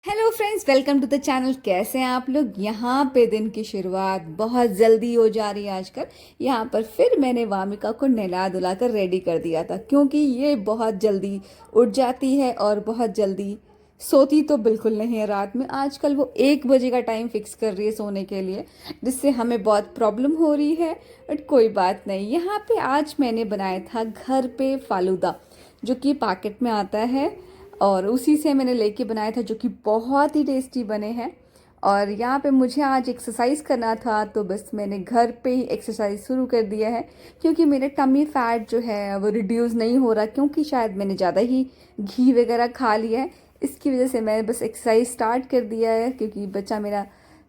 Hello friends, welcome to the channel. कैसे हैं आप लोग। यहाँ पे दिन की शुरुआत बहुत जल्दी हो जा रही है आजकल। यहाँ पर फिर मैंने वामिका को नहला धुला कर रेडी कर दिया था, क्योंकि ये बहुत जल्दी उठ जाती है और बहुत जल्दी सोती तो बिल्कुल नहीं है रात में। आजकल वो 1 बजे का टाइम फिक्स कर रही है सोने के लिए, जिससे हमें बहुत प्रॉब्लम हो रही है। बट कोई बात नहीं। यहाँ पे आज मैंने बनाया था घर पे फालूदा, जो कि पैकेट में आता है, और उसी से मैंने लेके बनाया था, जो कि बहुत ही टेस्टी बने हैं। और यहाँ पे मुझे आज एक्सरसाइज करना था, तो बस मैंने घर पे ही एक्सरसाइज शुरू कर दिया है, क्योंकि मेरे टमी फैट जो है वो रिड्यूस नहीं हो रहा, क्योंकि शायद मैंने ज़्यादा ही घी वगैरह खा लिया है। इसकी वजह से मैंने बस एक्सरसाइज स्टार्ट कर दिया है, क्योंकि बच्चा मेरा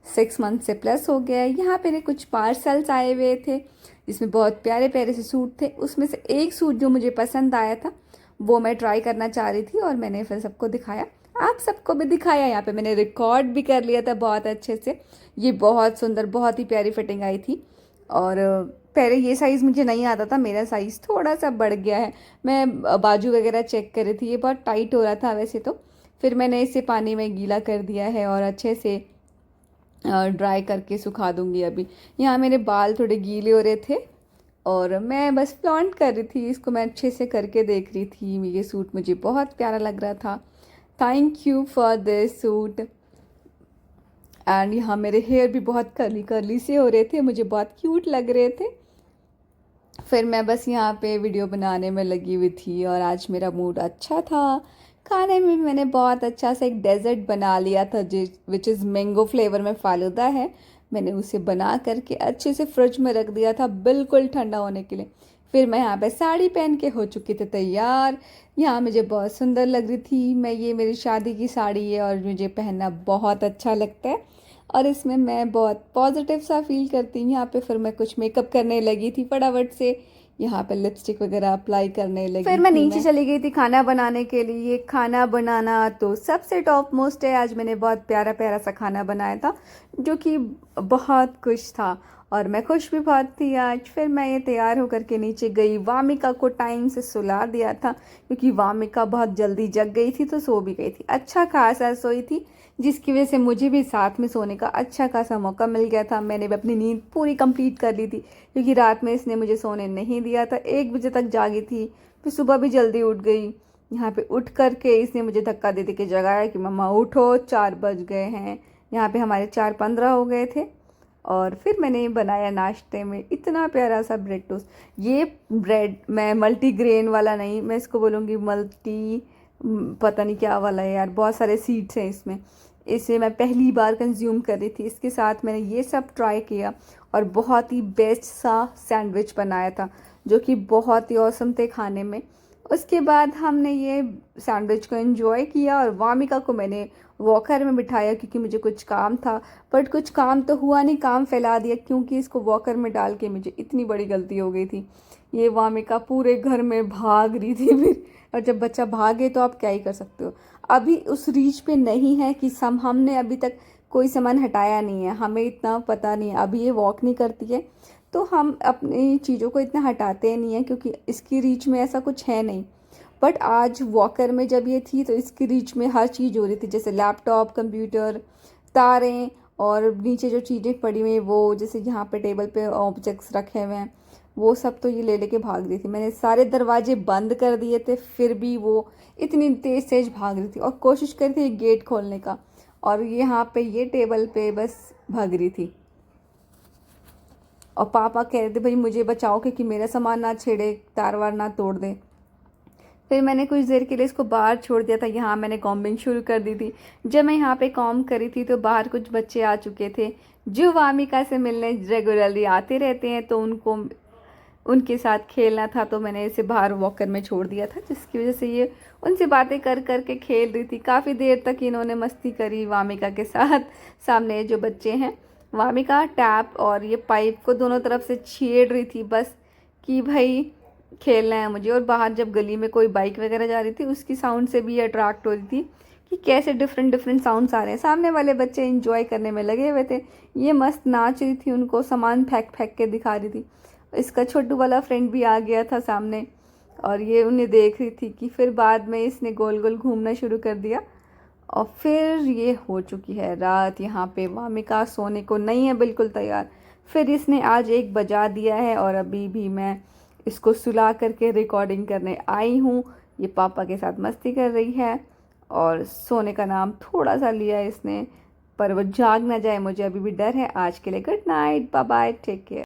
6 मंथ से प्लस हो गया है। यहाँ पे कुछ पार्सल्स आए हुए थे, जिसमें बहुत प्यारे प्यारे से सूट थे। उसमें से एक सूट जो मुझे पसंद आया था, वो मैं ट्राई करना चाह रही थी, और मैंने फिर सबको दिखाया, आप सबको भी दिखाया। यहाँ पे मैंने रिकॉर्ड भी कर लिया था बहुत अच्छे से। ये बहुत सुंदर, बहुत ही प्यारी फिटिंग आई थी। और पहले ये साइज़ मुझे नहीं आता था, मेरा साइज़ थोड़ा सा बढ़ गया है। मैं बाजू वगैरह चेक कर रही थी, ये बहुत टाइट हो रहा था वैसे तो। फिर मैंने इसे पानी में गीला कर दिया है और अच्छे से ड्राई करके सुखा दूंगी अभी। यहाँ मेरे बाल थोड़े गीले हो रहे थे, और मैं बस फ्लॉन्ट कर रही थी इसको, मैं अच्छे से करके देख रही थी। ये सूट मुझे बहुत प्यारा लग रहा था। Thank you for this suit. And यहाँ मेरे हेयर भी बहुत कर्ली कर्ली से हो रहे थे, मुझे बहुत क्यूट लग रहे थे। फिर मैं बस यहाँ पे वीडियो बनाने में लगी हुई थी, और आज मेरा मूड अच्छा था। खाने में मैंने बहुत अच्छा सा एक डेजर्ट बना लिया था, जिस विच इज़ मैंगो फ्लेवर में फ़ालूदा है। मैंने उसे बना करके अच्छे से फ्रिज में रख दिया था, बिल्कुल ठंडा होने के लिए। फिर मैं यहाँ पे साड़ी पहन के हो चुकी थी तैयार। यहाँ मुझे बहुत सुंदर लग रही थी मैं। ये मेरी शादी की साड़ी है, और मुझे पहनना बहुत अच्छा लगता है, और इसमें मैं बहुत पॉजिटिव सा फील करती हूँ। यहाँ पे फिर मैं कुछ मेकअप करने लगी थी फटाफट से। यहाँ पे लिपस्टिक वगैरह अप्लाई करने लगी फिर मैं नीचे चली गई थी खाना बनाने के लिए। खाना बनाना तो सबसे टॉप मोस्ट है। आज मैंने बहुत प्यारा प्यारा सा खाना बनाया था, जो कि बहुत खुश था, और मैं खुश भी बहुत थी आज। फिर मैं ये तैयार होकर के नीचे गई। वामिका को टाइम से सुला दिया था, क्योंकि वामिका बहुत जल्दी जग गई थी, तो सो भी गई थी, अच्छा खासा सोई थी, जिसकी वजह से मुझे भी साथ में सोने का अच्छा खासा मौका मिल गया था। मैंने भी अपनी नींद पूरी कंप्लीट कर ली थी, क्योंकि रात में इसने मुझे सोने नहीं दिया था। 1 बजे तक जागी थी, फिर सुबह भी जल्दी उठ गई। यहाँ पे उठ करके इसने मुझे धक्का दे दे के जगाया कि मम्मा उठो, 4 बज गए हैं। यहाँ पे हमारे 4:15 हो गए थे। और फिर मैंने बनाया नाश्ते में इतना प्यारा सा ब्रेड टोस्ट। ये ब्रेड मैं मल्टीग्रेन वाला नहीं, मैं इसको बोलूँगी मल्टी, पता नहीं क्या वाला है यार, बहुत सारे सीड्स हैं इसमें। इसे मैं पहली बार कंज्यूम कर रही थी, इसके साथ मैंने ये सब ट्राई किया, और बहुत ही बेस्ट सा सैंडविच बनाया था, जो कि बहुत ही औसम थे खाने में। उसके बाद हमने ये सैंडविच को एंजॉय किया, और वामिका को मैंने वॉकर में बिठाया, क्योंकि मुझे कुछ काम था। बट कुछ काम तो हुआ नहीं, काम फैला दिया, क्योंकि इसको वॉकर में डाल के मुझे इतनी बड़ी गलती हो गई थी। ये वामिका पूरे घर में भाग रही थी फिर, और जब बच्चा भागे तो आप क्या ही कर सकते हो। अभी उस रीच पे नहीं है कि हमने अभी तक कोई सामान हटाया नहीं है, हमें इतना पता नहीं है। अभी ये वॉक नहीं करती है, तो हम अपनी चीज़ों को इतना हटाते नहीं हैं, क्योंकि इसकी रीच में ऐसा कुछ है नहीं। बट आज वॉकर में जब ये थी, तो इसकी रीच में हर चीज़ हो रही थी, जैसे लैपटॉप, कंप्यूटर, तारें, और नीचे जो चीज़ें पड़ी हुई हैं, वो जैसे यहाँ पे टेबल पे ऑब्जेक्ट्स रखे हुए हैं, वो सब तो ये ले लेके भाग रही थी। मैंने सारे दरवाजे बंद कर दिए थे, फिर भी वो इतनी तेज तेज भाग रही थी, और कोशिश कर रही थी गेट खोलने का, और यहाँ पे ये टेबल पे बस भाग रही थी। और पापा कह रहे थे भाई मुझे बचाओ, क्योंकि मेरा सामान ना छेड़े, तार वार ना तोड़ दे। फिर मैंने कुछ देर के लिए इसको बाहर छोड़ दिया था। यहाँ मैंने कॉम्बिंग शुरू कर दी थी। जब मैं यहाँ पे कॉम करी थी, तो बाहर कुछ बच्चे आ चुके थे, जो वामिका से मिलने रेगुलरली आते रहते हैं, तो उनको उनके साथ खेलना था, तो मैंने इसे बाहर वॉकर में छोड़ दिया था, जिसकी वजह से ये उनसे बातें कर कर के खेल रही थी। काफ़ी देर तक इन्होंने मस्ती करी वामिका के साथ। सामने जो बच्चे हैं, वामिका टैप और ये पाइप को दोनों तरफ से छेड़ रही थी, बस कि भाई खेलना है मुझे। और बाहर जब गली में कोई बाइक वगैरह जा रही थी, उसकी साउंड से भी अट्रैक्ट हो रही थी कि कैसे डिफरेंट डिफरेंट साउंड्स आ रहे हैं। सामने वाले बच्चे एंजॉय करने में लगे हुए थे, ये मस्त नाच रही थी, उनको सामान फेंक फेंक के दिखा रही थी। इसका छोटू वाला फ्रेंड भी आ गया था सामने, और ये उन्हें देख रही थी कि फिर बाद में इसने गोल गोल घूमना शुरू कर दिया। और फिर ये हो चुकी है रात। यहाँ पे वामिका सोने को नहीं है बिल्कुल तैयार। फिर इसने आज 1 बजा दिया है और अभी भी मैं इसको सुला करके रिकॉर्डिंग करने आई हूँ। ये पापा के साथ मस्ती कर रही है और सोने का नाम थोड़ा सा लिया है इसने, पर वो जाग ना जाए, मुझे अभी भी डर है। आज के लिए good night, bye bye, take care.